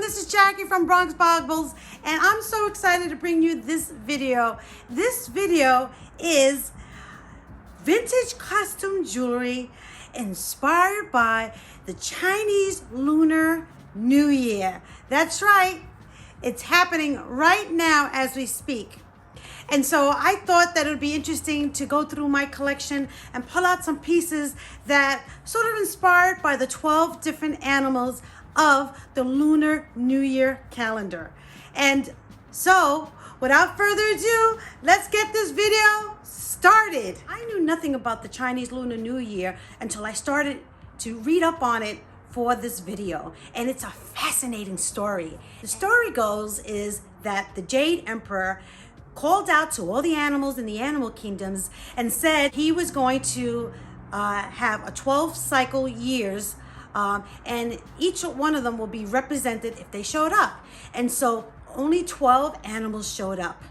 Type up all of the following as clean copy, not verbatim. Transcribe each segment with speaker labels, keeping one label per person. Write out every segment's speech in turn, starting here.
Speaker 1: this is Jackie from Bronx Baubles, and I'm so excited to bring you this video. This video is vintage costume jewelry inspired by the Chinese Lunar New Year. That's right, it's happening right now as we speak. And so I thought that it would be interesting to go through my collection and pull out some pieces that sort of inspired by the 12 different animals of the Lunar New Year calendar. And so without further ado, let's get this video started. I knew nothing about the Chinese Lunar New Year until I started to read up on it for this video, and it's a fascinating story. The story goes is that the Jade Emperor called out to all the animals in the animal kingdoms and said he was going to have a 12 cycle years, and each one of them will be represented if they showed up. And so only 12 animals showed up.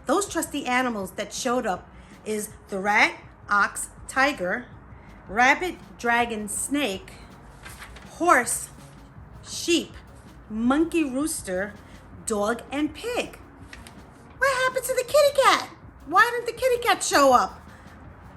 Speaker 1: Those trusty animals that showed up is the rat, ox, tiger, rabbit, dragon, snake, horse, sheep, monkey, rooster, dog, and pig. What happened to the kitty cat? Why didn't the kitty cat show up?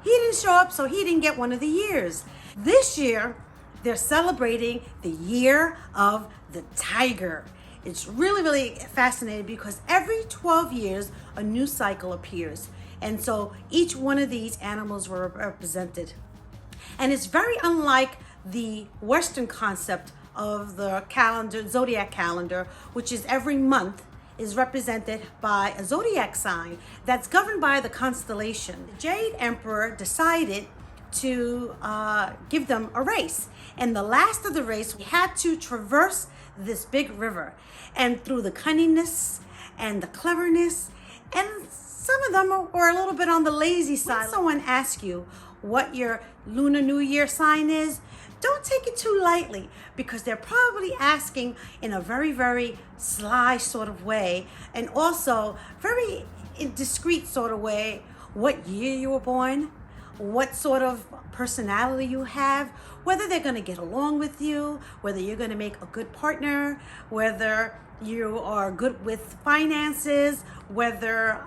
Speaker 1: He didn't show up, so he didn't get one of the years. This year, they're celebrating the year of the tiger. It's really, really fascinating because every 12 years, a new cycle appears. And so each one of these animals were represented. And it's very unlike the Western concept of the calendar, zodiac calendar, which is every month is represented by a zodiac sign that's governed by the constellation. The Jade Emperor decided to give them a race. And the last of the race, we had to traverse this big river. And through the cunningness and the cleverness, and some of them were a little bit on the lazy side. When someone asks you what your Lunar New Year sign is, don't take it too lightly, because they're probably asking in a very, very sly sort of way, and also very discreet sort of way, what year you were born, what sort of personality you have, whether they're going to get along with you, whether you're going to make a good partner, whether you are good with finances, whether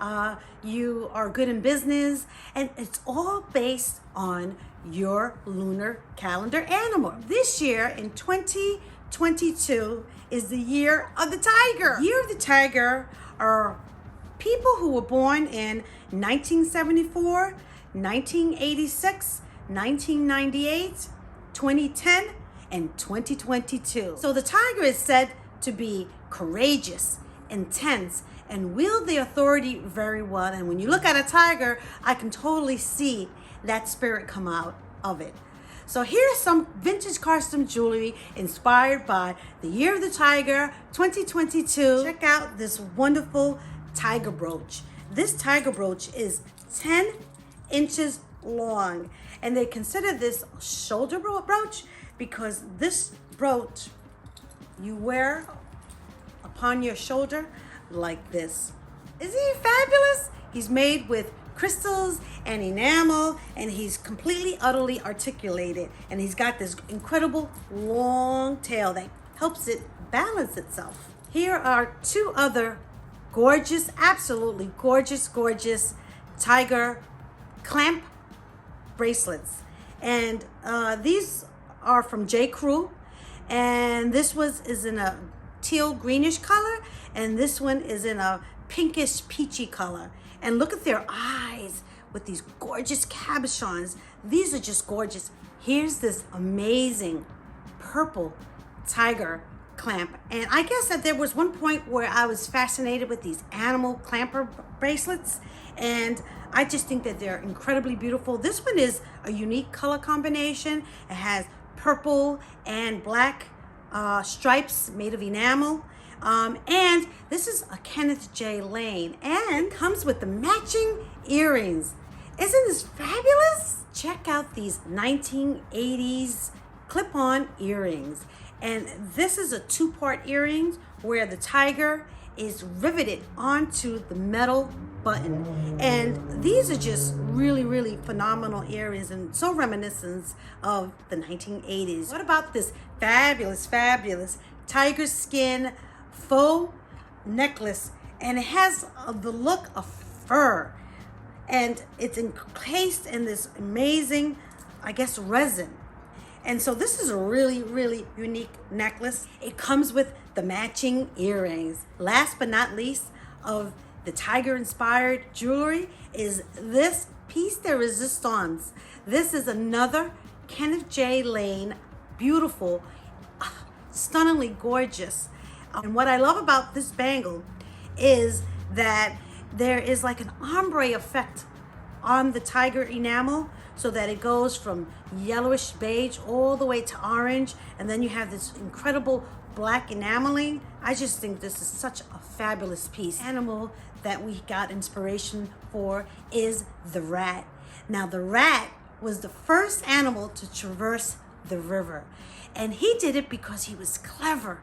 Speaker 1: you are good in business, and it's all based on your lunar calendar animal. This year in 2022 is the year of the tiger. Year of the tiger are people who were born in 1974, 1986, 1998, 2010, and 2022. So the tiger is said to be courageous, intense, and wield the authority very well. And when you look at a tiger, I can totally see that spirit come out of it. So here's some vintage costume jewelry inspired by the year of the tiger 2022. Check out this wonderful tiger brooch. This tiger brooch is 10 inches long, and they consider this a shoulder brooch because this brooch you wear upon your shoulder like this. Isn't he fabulous? He's made with crystals and enamel, and he's completely, utterly articulated, and he's got this incredible long tail that helps it balance itself. Here are two other gorgeous, absolutely gorgeous, gorgeous tiger clamp bracelets, and these are from J. Crew, and this is in a teal greenish color, and this one is in a pinkish peachy color. And look at their eyes with these gorgeous cabochons. These are just gorgeous. Here's this amazing purple tiger clamp. And I guess that there was one point where I was fascinated with these animal clamper bracelets, and I just think that they're incredibly beautiful. This one is a unique color combination. It has purple and black stripes made of enamel. And this is a Kenneth J. Lane, and comes with the matching earrings. Isn't this fabulous? Check out these 1980s clip-on earrings. And this is a two-part earrings where the tiger is riveted onto the metal button. And these are just really, really phenomenal earrings and so reminiscent of the 1980s. What about this fabulous, fabulous tiger skin faux necklace, and it has the look of fur, and it's encased in this amazing, I guess, resin. And so this is a really, really unique necklace. It comes with the matching earrings. Last but not least of the tiger inspired jewelry is this piece de resistance. This is another Kenneth J. Lane, beautiful, stunningly gorgeous. And what I love about this bangle is that there is like an ombre effect on the tiger enamel, so that it goes from yellowish beige all the way to orange, and then you have this incredible black enameling. I just think this is such a fabulous piece. Animal that we got inspiration for is the rat. Now the rat was the first animal to traverse the river, and he did it because he was clever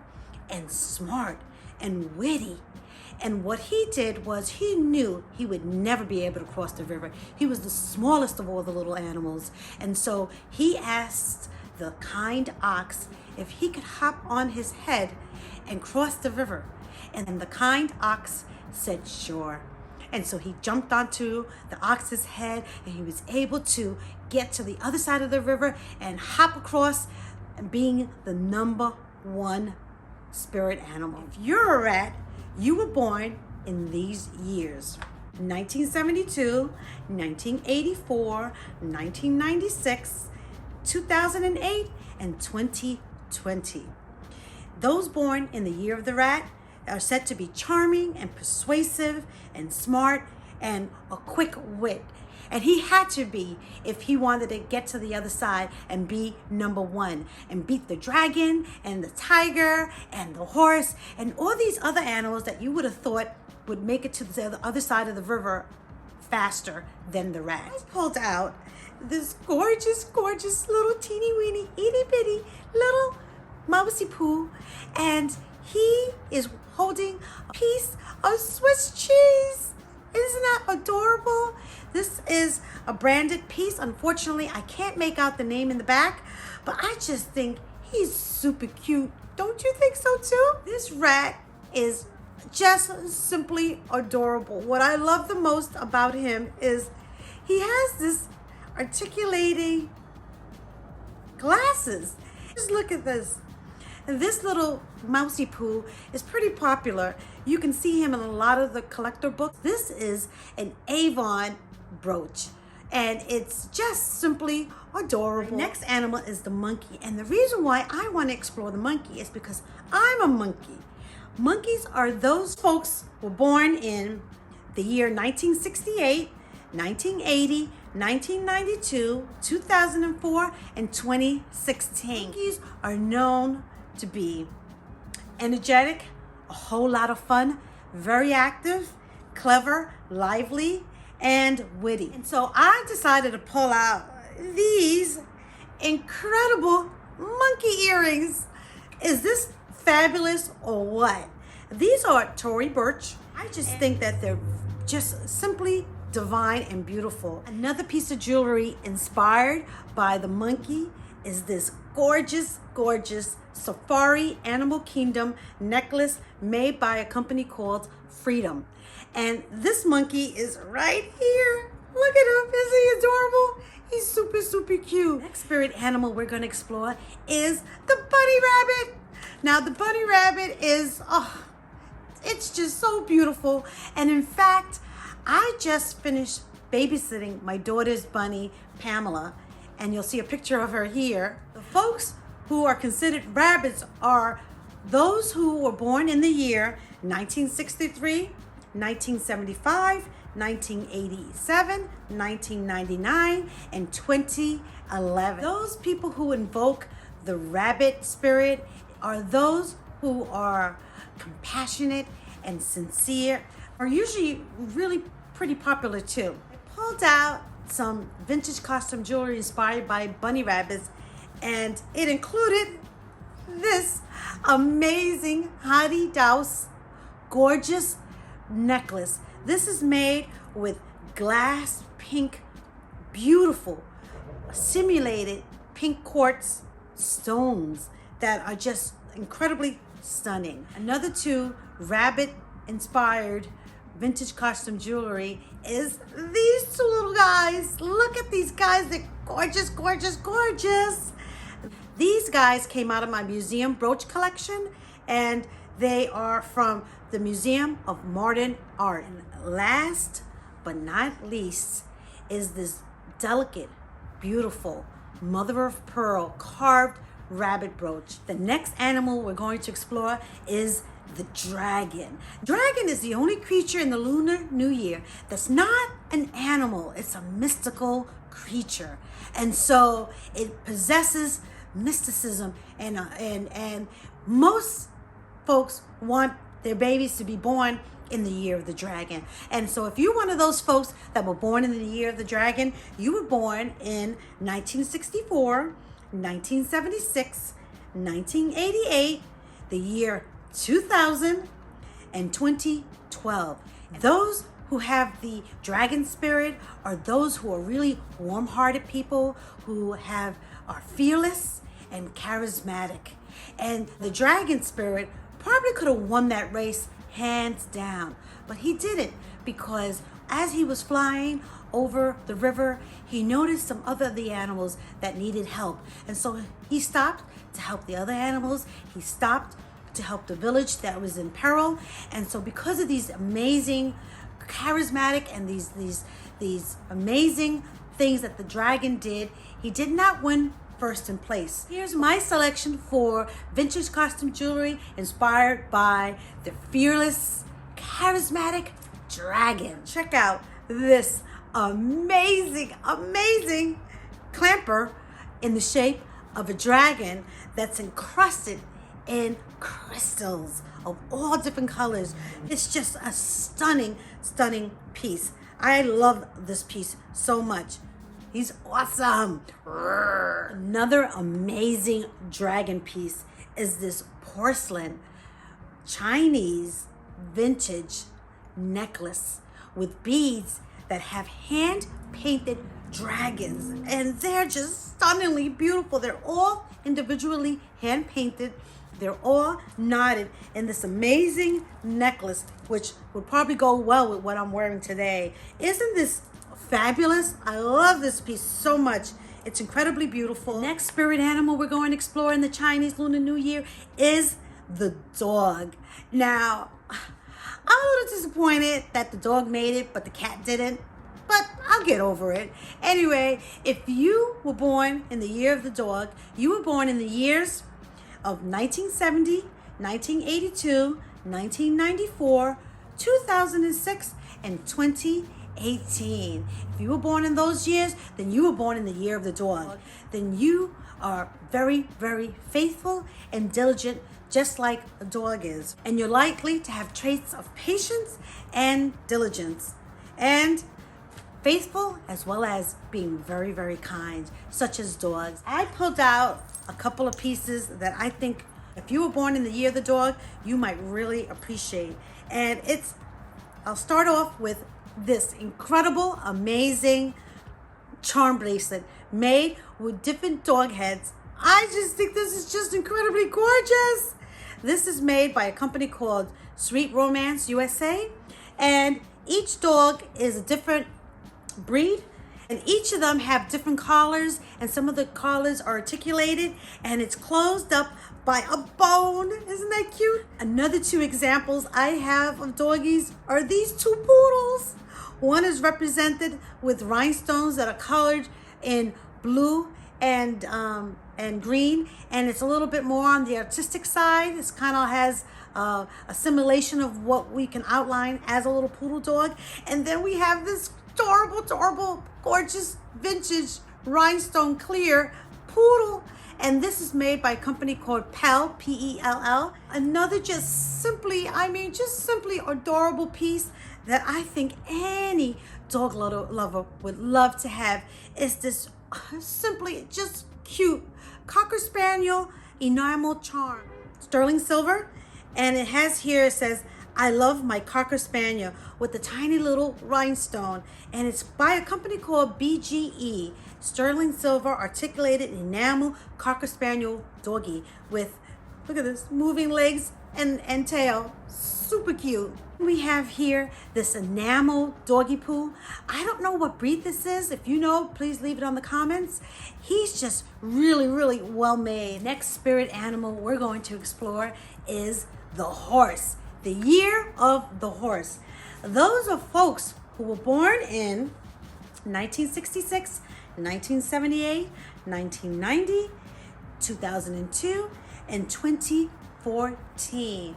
Speaker 1: and smart and witty. And what he did was he knew he would never be able to cross the river. He was the smallest of all the little animals. And so he asked the kind ox if he could hop on his head and cross the river. And the kind ox said, sure. And so he jumped onto the ox's head, and he was able to get to the other side of the river and hop across, and being the #1 spirit animal. If you're a rat, you were born in these years: 1972, 1984, 1996, 2008, and 2020. Those born in the year of the rat are said to be charming and persuasive and smart and a quick wit. And he had to be if he wanted to get to the other side and be #1 and beat the dragon and the tiger and the horse and all these other animals that you would have thought would make it to the other side of the river faster than the rat. I pulled out this gorgeous, gorgeous little teeny weeny, itty bitty little mousy poo, and he is holding a piece of Swiss cheese. Isn't that adorable? This is a branded piece. Unfortunately, I can't make out the name in the back, but I just think he's super cute. Don't you think so too? This rat is just simply adorable. What I love the most about him is he has this articulating glasses. Just look at this. And this little mousy poo is pretty popular. You can see him in a lot of the collector books. This is an Avon brooch, and it's just simply adorable. The next animal is the monkey, and the reason why I want to explore the monkey is because I'm a monkey. Monkeys are those folks who were born in the year 1968, 1980, 1992, 2004, and 2016. Monkeys are known to be energetic, a whole lot of fun, very active, clever, lively, and witty. And so I decided to pull out these incredible monkey earrings. Is this fabulous or what? These are Tory Burch. I just think that they're just simply divine and beautiful. Another piece of jewelry inspired by the monkey is this gorgeous, gorgeous Safari Animal Kingdom necklace made by a company called Freedom. And this monkey is right here. Look at him. Is he adorable? He's super, super cute. Next spirit animal we're going to explore is the bunny rabbit. Now, the bunny rabbit is, it's just so beautiful. And in fact, I just finished babysitting my daughter's bunny, Pamela, and you'll see a picture of her here. The folks who are considered rabbits are those who were born in the year 1963, 1975, 1987, 1999, and 2011. Those people who invoke the rabbit spirit are those who are compassionate and sincere, are usually really pretty popular too. I pulled out some vintage costume jewelry inspired by bunny rabbits, and it included this amazing Hadi Daus gorgeous necklace. This is made with glass pink, beautiful, simulated pink quartz stones that are just incredibly stunning. Another two rabbit inspired vintage costume jewelry is these two little guys. Look at these guys. They're gorgeous, gorgeous, gorgeous. These guys came out of my museum brooch collection, and they are from the Museum of Modern Art. And last but not least is this delicate, beautiful mother of pearl carved rabbit brooch. The next animal we're going to explore is the dragon. Dragon is the only creature in the Lunar New Year that's not an animal. It's a mystical creature. And so it possesses mysticism, and most folks want their babies to be born in the year of the dragon. And so if you're one of those folks that were born in the year of the dragon, you were born in 1964, 1976, 1988, the year 2000, and 2012. Those who have the dragon spirit are those who are really warm-hearted people who are fearless and charismatic. And the dragon spirit probably could have won that race hands down, but he didn't, because as he was flying over the river, he noticed some other of the animals that needed help. And so he stopped to help the other animals. He stopped to help the village that was in peril. And so because of these amazing charismatic and these amazing things that the dragon did, he did not win first in place. Here's my selection for vintage costume jewelry inspired by the fearless, charismatic dragon. Check out this amazing clamper in the shape of a dragon that's encrusted in crystals of all different colors. It's just a stunning piece. I love this piece so much. He's awesome. Another amazing dragon piece is this porcelain Chinese vintage necklace with beads that have hand-painted dragons, and they're just stunningly beautiful. They're all individually hand-painted. They're all knotted in this amazing necklace, which would probably go well with what I'm wearing today. Isn't this fabulous? I love this piece so much. It's incredibly beautiful. The next spirit animal we're going to explore in the Chinese Lunar New Year is the dog. Now, I'm a little disappointed that the dog made it, but the cat didn't. But I'll get over it. Anyway, if you were born in the year of the dog, you were born in the years of 1970, 1982, 1994, 2006, and 2018. If you were born in those years, then you were born in the year of the dog. Then you are very, very faithful and diligent, just like a dog is. And you're likely to have traits of patience and diligence, and faithful, as well as being very, very kind, such as dogs. I pulled out a couple of pieces that I think if you were born in the year of the dog, you might really appreciate. And I'll start off with this incredible, amazing charm bracelet made with different dog heads. I just think this is just incredibly gorgeous. This is made by a company called Sweet Romance USA, and each dog is a different breed, and each of them have different collars, and some of the collars are articulated, and it's closed up by a bone. Isn't that cute? Another two examples I have of doggies are these two poodles. One is represented with rhinestones that are colored in blue and green, and it's a little bit more on the artistic side. It's kind of has a simulation of what we can outline as a little poodle dog. And then we have this adorable, gorgeous, vintage, rhinestone clear poodle. And this is made by a company called Pell, P-E-L-L. Another just simply adorable piece that I think any dog lover would love to have is this simply just cute Cocker Spaniel enamel charm. Sterling silver, and it says, I love my Cocker Spaniel, with the tiny little rhinestone, and it's by a company called BGE, Sterling Silver Articulated Enamel Cocker Spaniel Doggy, with Look at this, moving legs and tail, super cute. We have here this enamel doggy poo. I don't know what breed this is. If you know, please leave it on the comments. He's just really, really well made. Next spirit animal we're going to explore is the horse. The year of the horse. Those are folks who were born in 1966, 1978, 1990, 2002, and 2014.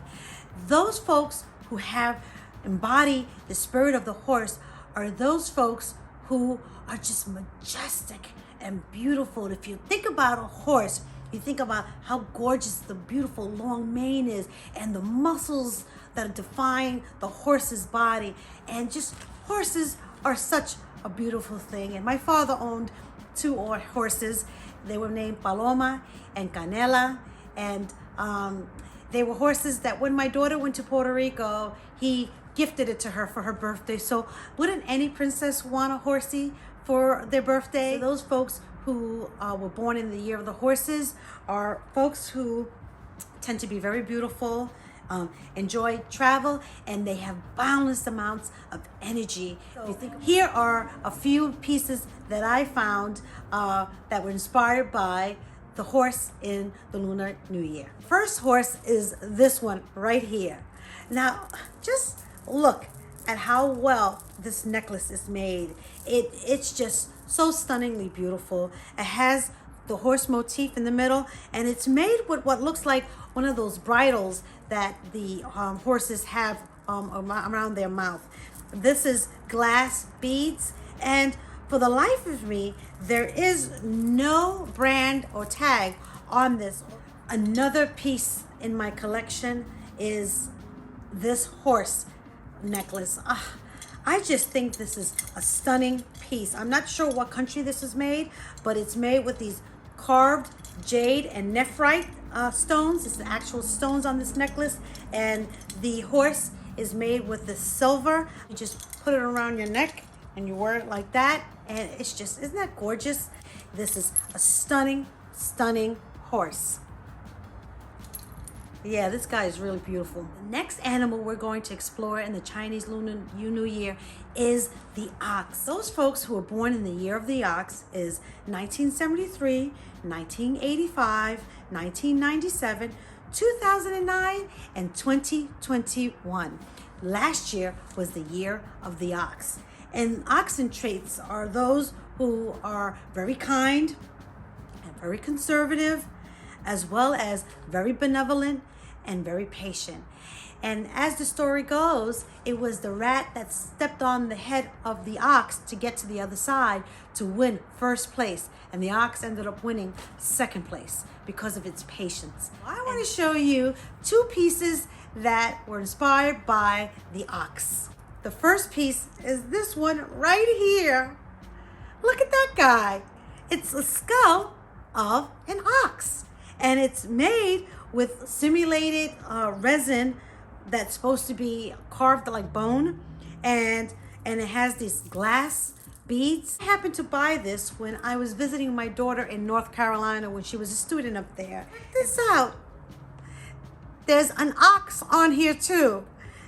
Speaker 1: Those folks who have embodied the spirit of the horse are those folks who are just majestic and beautiful. If you think about a horse, you think about how gorgeous the beautiful long mane is and the muscles that define the horse's body. And just horses are such a beautiful thing. And my father owned two horses. They were named Paloma and Canela. And they were horses that when my daughter went to Puerto Rico, he gifted it to her for her birthday. So wouldn't any princess want a horsey for their birthday? So those folks who were born in the year of the horses are folks who tend to be very beautiful, enjoy travel, and they have boundless amounts of energy. So here are a few pieces that I found that were inspired by the horse in the Lunar New Year. First horse is this one right here. Now, just look at how well this necklace is made. It's just so stunningly beautiful. It has the horse motif in the middle, and it's made with what looks like one of those bridles that the horses have around their mouth. This is glass beads, and for the life of me, there is no brand or tag on this. Another piece in my collection is this horse necklace. I just think this is a stunning piece. I'm not sure what country this is made, but it's made with these carved jade and nephrite stones. It's the actual stones on this necklace, and the horse is made with the silver. You just put it around your neck and you wear it like that, and it's just, isn't that gorgeous? This is a stunning, stunning horse. Yeah, this guy is really beautiful. The next animal we're going to explore in the Chinese Lunar New Year is the ox. Those folks who were born in the year of the ox is 1973, 1985, 1997, 2009, and 2021. Last year was the year of the ox. And oxen traits are those who are very kind and very conservative, as well as very benevolent and very patient. And as the story goes, it was the rat that stepped on the head of the ox to get to the other side to win first place. And the ox ended up winning second place because of its patience. I want to show you two pieces that were inspired by the ox. The first piece is this one right here. Look at that guy. It's a skull of an ox. And it's made with simulated resin that's supposed to be carved like bone, and it has these glass beads. I happened to buy this when I was visiting my daughter in North Carolina when she was a student up there. Check this out. There's an ox on here too.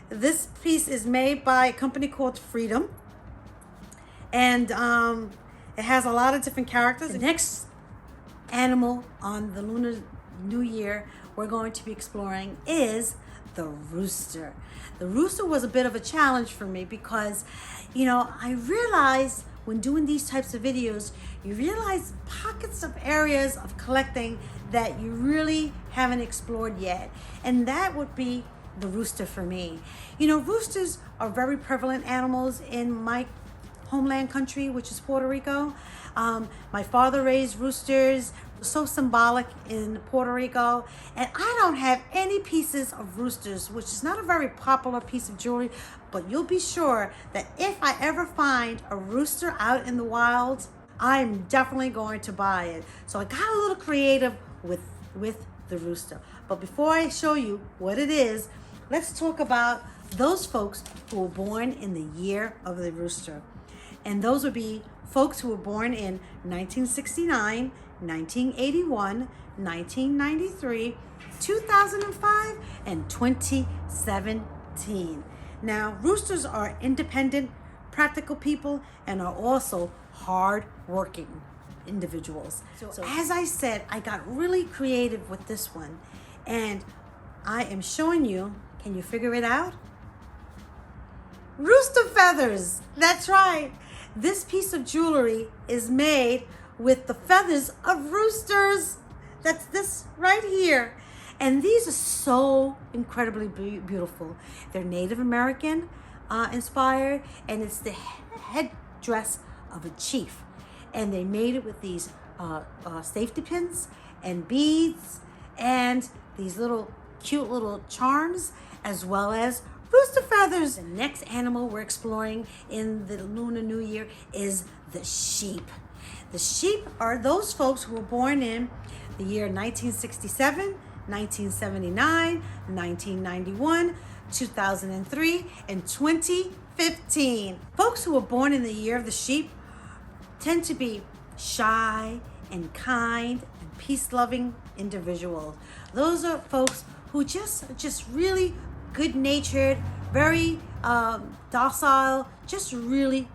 Speaker 1: This piece is made by a company called Freedom, and it has a lot of different characters. The next animal on the Lunar New Year we're going to be exploring is the rooster. The rooster was a bit of a challenge for me because, you know, I realized when doing these types of videos, you realize pockets of areas of collecting that you really haven't explored yet. And that would be the rooster for me. You know, roosters are very prevalent animals in my homeland country, which is Puerto Rico. My father raised roosters, so symbolic in Puerto Rico, and I don't have any pieces of roosters, which is not a very popular piece of jewelry, but you'll be sure that if I ever find a rooster out in the wild, I'm definitely going to buy it. So I got a little creative with the rooster. But before I show you what it is, let's talk about those folks who were born in the year of the rooster. And those would be folks who were born in 1969, 1981, 1993, 2005, and 2017. Now, roosters are independent, practical people and are also hard-working individuals. So as I said, I got really creative with this one, and I am showing you, can you figure it out? Rooster feathers. That's right. This piece of jewelry is made with the feathers of roosters. That's this right here. And these are so incredibly beautiful. They're Native American inspired, and it's the headdress of a chief. And they made it with these safety pins and beads and these little cute little charms, as well as rooster feathers. The next animal we're exploring in the Lunar New Year is the sheep. The sheep are those folks who were born in the year 1967, 1979, 1991, 2003, and 2015. Folks who were born in the year of the sheep tend to be shy and kind and peace-loving individuals. Those are folks who just really good-natured, very docile, just really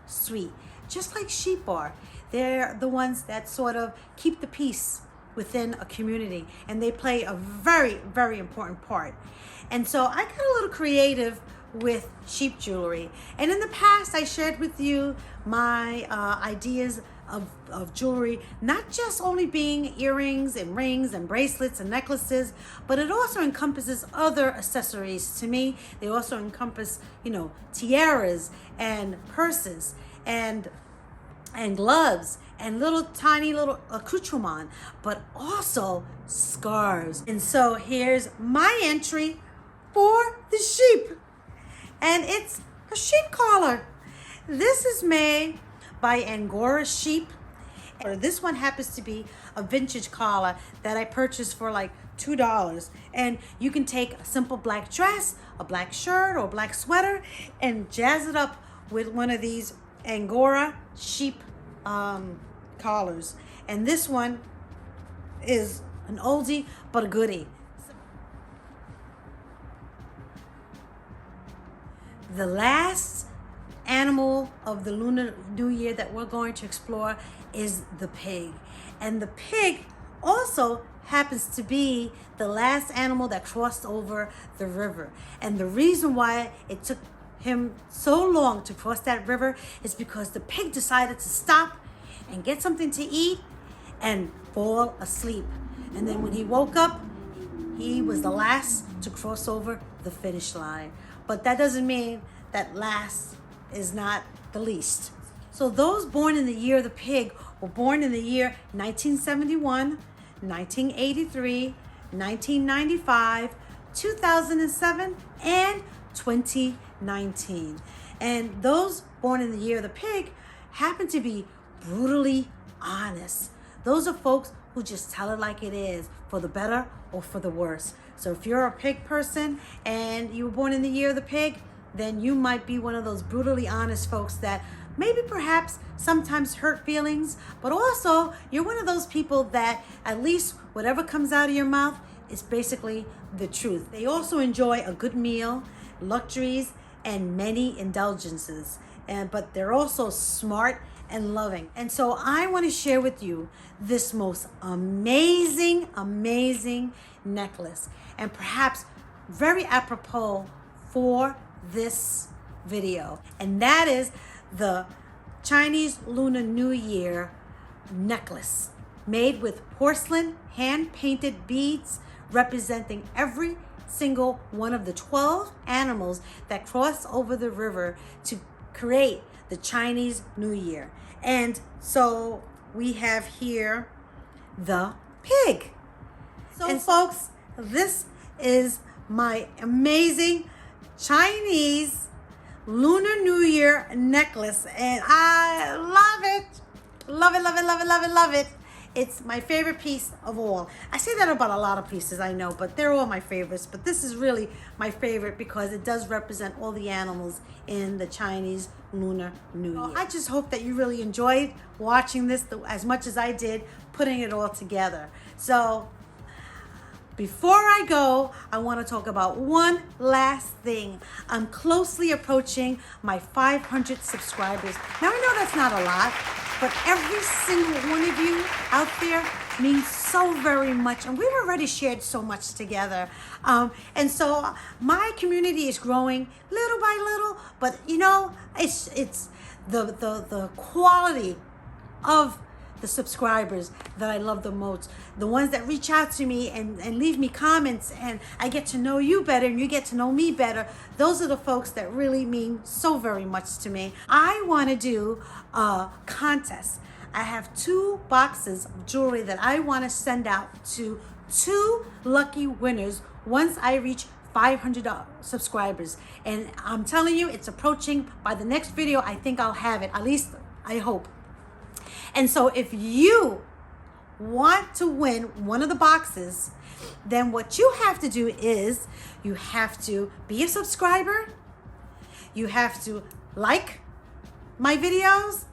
Speaker 1: sweet, just like sheep are. They're the ones that sort of keep the peace within a community, and they play a very important part. And so I got a little creative with sheep jewelry, and in the past I shared with you my ideas of jewelry, not just only being earrings and rings and bracelets and necklaces, but it also encompasses other accessories. To me, they also encompass, tiaras and purses and gloves and tiny little accoutrement, but also scarves. And so here's my entry for the sheep, and it's a sheep collar. This is made by Angora sheep. This one happens to be a vintage collar that I purchased for like $2. And you can take a simple black dress, a black shirt, or a black sweater and jazz it up with one of these Angora sheep collars. And this one is an oldie but a goodie. The last animal of the Lunar New Year that we're going to explore is the pig. And the pig also happens to be the last animal that crossed over the river. And the reason why it took him so long to cross that river is because the pig decided to stop and get something to eat and fall asleep. And then when he woke up, he was the last to cross over the finish line. But that doesn't mean that last is not the least. So those born in the year of the pig were born in the year 1971, 1983, 1995, 2007, and 2019. And those born in the year of the pig happen to be brutally honest. Those are folks who just tell it like it is, for the better or for the worse. So if you're a pig person and you were born in the year of the pig, then you might be one of those brutally honest folks that maybe perhaps sometimes hurt feelings, but also you're one of those people that at least whatever comes out of your mouth is basically the truth. They also enjoy a good meal, luxuries, and many indulgences, but they're also smart and loving. And so I want to share with you this most amazing necklace, and perhaps very apropos for this video, and that is the Chinese Lunar New Year necklace made with porcelain hand-painted beads representing every single one of the 12 animals that cross over the river to create the Chinese New Year. And so we have here the pig. So folks, this is my amazing Chinese Lunar New Year necklace, and I love it. Love it. It's my favorite piece of all. I say that about a lot of pieces, I know, but they're all my favorites. But this is really my favorite because it does represent all the animals in the Chinese Lunar New Year. I just hope that you really enjoyed watching this as much as I did putting it all together. So before I go, I want to talk about one last thing. I'm closely approaching my 500 subscribers. Now I know that's not a lot, but every single one of you out there means so very much, and we've already shared so much together. And so my community is growing little by little, but you know, it's the quality of the subscribers that I love the most, the ones that reach out to me and leave me comments, and I get to know you better and you get to know me better. Those are the folks that really mean so very much to me. I want to do a contest. I have 2 boxes of jewelry that I want to send out to 2 lucky winners once I reach 500 subscribers. And I'm telling you, it's approaching. By the next video, I think I'll have it. At least I hope. And so if you want to win one of the boxes, then what you have to do is you have to be a subscriber, you have to like my videos,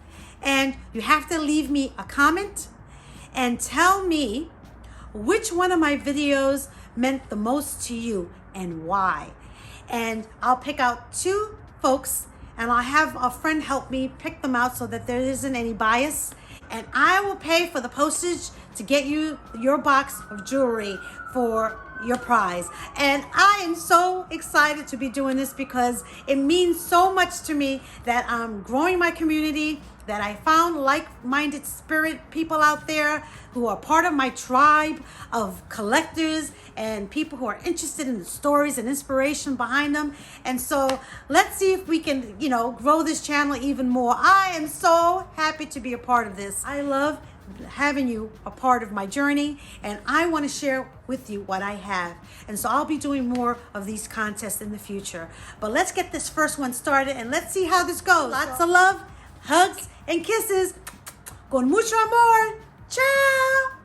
Speaker 1: and you have to leave me a comment and tell me which one of my videos meant the most to you and why. And I'll pick out 2 folks, and I'll have a friend help me pick them out so that there isn't any bias. And I will pay for the postage to get you your box of jewelry for your prize. And I am so excited to be doing this because it means so much to me that I'm growing my community, that I found like-minded spirit people out there who are part of my tribe of collectors and people who are interested in the stories and inspiration behind them. And so let's see if we can, you know, grow this channel even more. I am so happy to be a part of this. I love having you a part of my journey, and I want to share with you what I have. And so I'll be doing more of these contests in the future. But let's get this first one started and let's see how this goes. Lots of love, hugs, and kisses. Con mucho amor. Ciao.